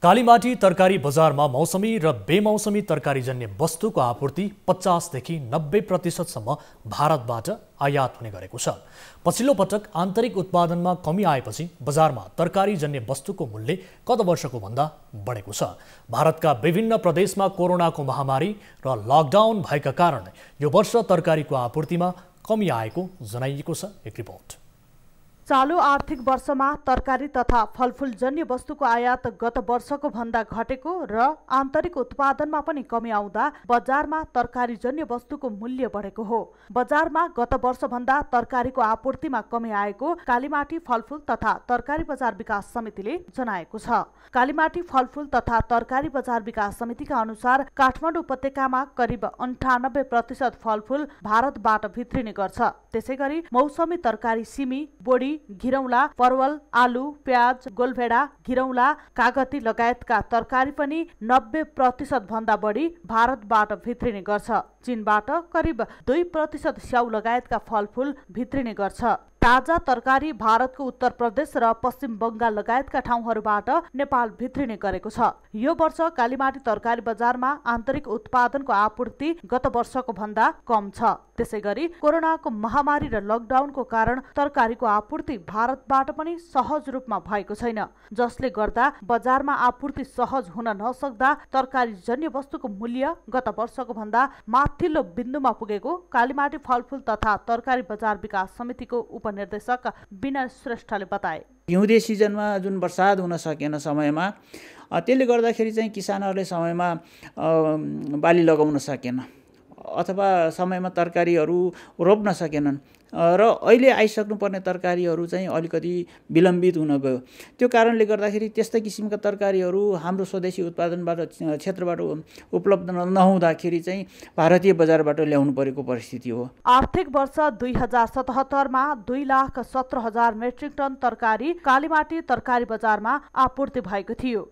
कालीमाटी तरकारी बजारमा मौसमी र बेमौसमी तरकारीजन्य वस्तुको आपूर्ति 50 देखि 90% भारतबाट आयात हुने गरेको छ। पछिल्लो पटक आन्तरिक उत्पादनमा कमी आएपछि बजारमा तरकारीजन्य वस्तुको मूल्य गत वर्षको भन्दा बढेको छ। भारतका विभिन्न प्रदेशमा कोरोनाको महामारी र लकडाउन भएका कारण यो वर्ष तरकारीको आपूर्तिमा कमी आएको जनाइएको छ। एक रिपोर्ट। चालू आर्थिक वर्षमा तरकारी तथा फलफूलजन्य वस्तुको आयात गत वर्षको भन्दा घटेको र आन्तरिक उत्पादनमा पनि कमी आउँदा बजारमा तरकारीजन्य वस्तुको मूल्य बढेको हो। बजारमा गत वर्ष भन्दा तरकारीको आपूर्तिमा कमी आएको कालीमाटी फलफूल तथा तरकारी बजार विकास समितिले जनाएको छ। कालीमाटी फलफूल तथा तरकारी बजार विकास समितिका अनुसार काठमाडौँ उपत्यकामा करिब 98% फलफूल भारतबाट भित्रिने गर्छ। त्यसैगरी मौसमी तरकारी सिमी, बोडी, घिरौला, परवल, आलु, प्याज, गोलभेडा, घिरौला, कागती लगायतका तरकारी पनि 90% भन्दा बढी भारतबाट भित्रिने गर्छ। चीनबाट करिब 2% स्याउ लगायतका फलफूल भित्रिने गर्छ। ताजा तरकारी भारतको उत्तर प्रदेश र पश्चिम बंगाल लगायतका ठाउँहरूबाट नेपाल भित्रिने गरेको छ। यो वर्ष कालीमाटी तरकारी बजारमा आन्तरिक उत्पादनको आपूर्ति गत वर्षको भन्दा कम छ। त्यसैगरी कोरोनाको महामारी र लकडाउनको कारण तरकारीको आपूर्ति भारतबाट पनि सहज रूपमा भएको छैन, जसले गर्दा बजारमा आपूर्ति सहज हुन नसक्दा तरकारीजन्य वस्तुको मूल्य गत वर्षको भन्दा माथिल्लो बिन्दुमा पुगेको कालीमाटी फलफूल तथा तरकारी बजार विकास समितिको उपनिर्देशक विनय श्रेष्ठले बताए। हिउँदे सिजनमा जुन बर्सात हुन सकेन समयमा, त्यसले गर्दाखेरि चाहिँ किसानहरूले समयमा बाली लगाउन सकेन अथवा समयमा तरकारीहरू रोप्न सकेनन् र अहिले आइसक्नुपर्ने तरकारीहरू चाहिँ अलिकति विलम्बित हुन गयो। त्यो कारणले गर्दाखेरि त्यस्ता किसिमका तरकारीहरू हाम्रो स्वदेशी उत्पादनबाट क्षेत्रबाट उपलब्ध नहुँदाखेरि चाहिँ भारतीय बजारबाट ल्याउनु परेको परिस्थिति हो। आर्थिक वर्ष 2077 मा 2,17,000 मेट्रिक टन तरकारी कालीमाटी तरकारी बजारमा आपूर्ति भएको थियो।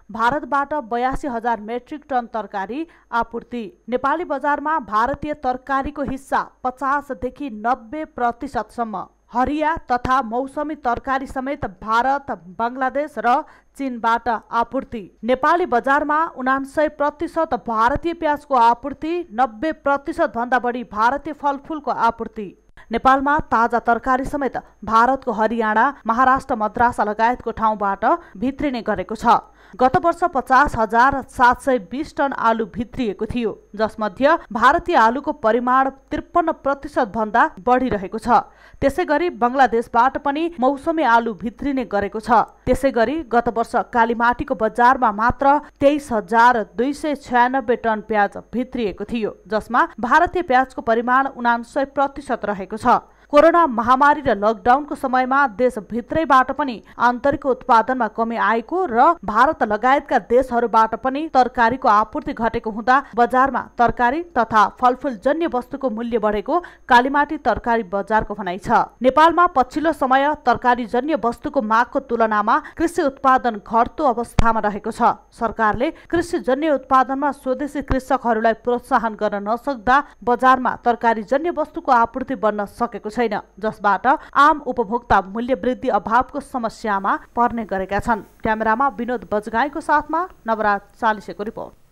भारतबाट 82,000 मेट्रिक टन तरकारी आपूर्ति। नेपाली बजारमा भारतीय तरकारीको हिस्सा 50 देखि 90% सम्म। हरिया तथा मौसमी तरकारी समेत भारत, बंगलादेश र चीनबाट आपूर्ति। नेपाली बजारमा 79% भारतीय प्याजको आपूर्ति, 90% भन्दा बढी भारतीय फलफूलको आपूर्ति। नेपालमा ताजा तरकारी समेत भारतको हरियाणा, महाराष्ट्र, मद्रास लगायतको ठाउँबाट भित्रिने गरेको छ। गत वर्ष 50,720 टन आलु भित्रिएको थियो, जसमध्ये भारतीय आलुको परिमाण 53% भन्दा बढी रहेको छ। त्यसैगरी बंगलादेशबाट पनि मौसमी आलु भित्रिने गरेको छ। त्यसैगरी गत वर्ष कालीमाटीको बजारमा मात्र 23,296 टन प्याज भित्रिएको थियो, जसमा भारतीय प्याजको परिमाण 79% रहेको छ। कोरोना महामारी र लकडाउनको समयमा देशभित्रैबाट पनि आन्तरिक उत्पादनमा कमी आएको र भारत लगायतका देशहरूबाट पनि तरकारीको आपूर्ति घटेको हुँदा बजारमा तरकारी तथा फलफूलजन्य वस्तुको मूल्य बढेको कालीमाटी तरकारी बजारको भनाइ छ। नेपालमा पछिल्लो समय तरकारीजन्य वस्तुको मागको तुलनामा कृषि उत्पादन घट्दो अवस्थामा रहेको छ। सरकारले कृषिजन्य उत्पादनमा स्वदेशी कृषकहरूलाई प्रोत्साहन गर्न नसक्दा बजारमा तरकारीजन्य वस्तुको आपूर्ति बढ्न सकेको छैन, जसबाट आम उपभोक्ता मूल्य वृद्धि अभावको समस्यामा पर्ने गरेका छन्। क्यामेरामा विनोद बजगाईको साथमा नवराज चालिसेको रिपोर्ट।